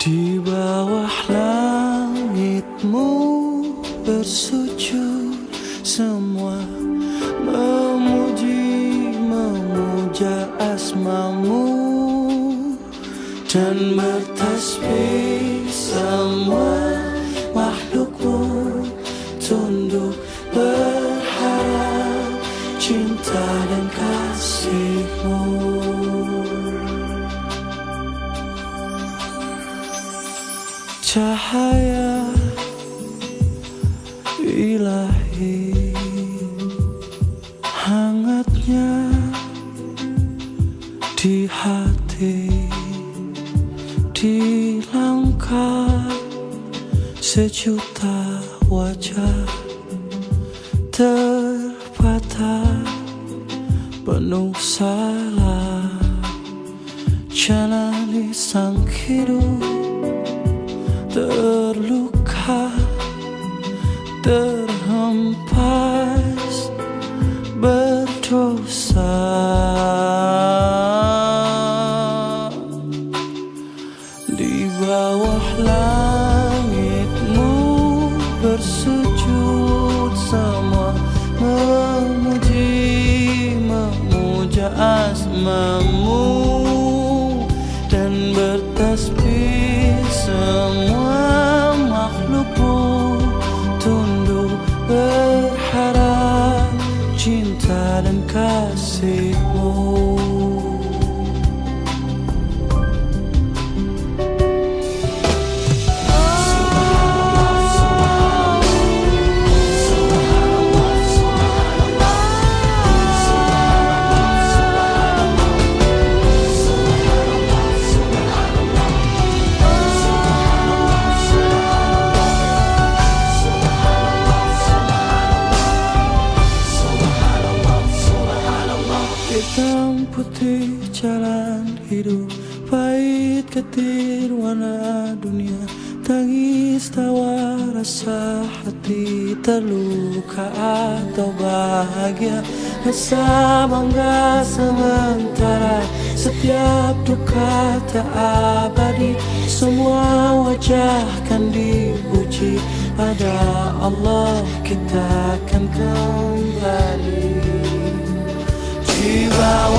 Di bawah langitmu bersujud semua, memuja asmamu dan bertasbih. Semua makhlukmu tunduk berharap cinta dan kasihmu. Cahaya ilahi, hangatnya di hati, di langkah sejuta wajah terpatah penuh salah, jalani sang hidup terluka, terhempas berdosa. Di bawah langitmu bersujud semua, memuja asmamu dan bertasbih. Semua makhlukmu tunduk berharap cinta dan kasihmu. Hitam putih jalan hidup, pahit getir warna dunia, tangis tawa rasa hati, terluka atau bahagia, rasa bangga sementara, setiap duka tak abadi, semua wajah kan dipuji, pada Allah kita akan kembali. Di bawah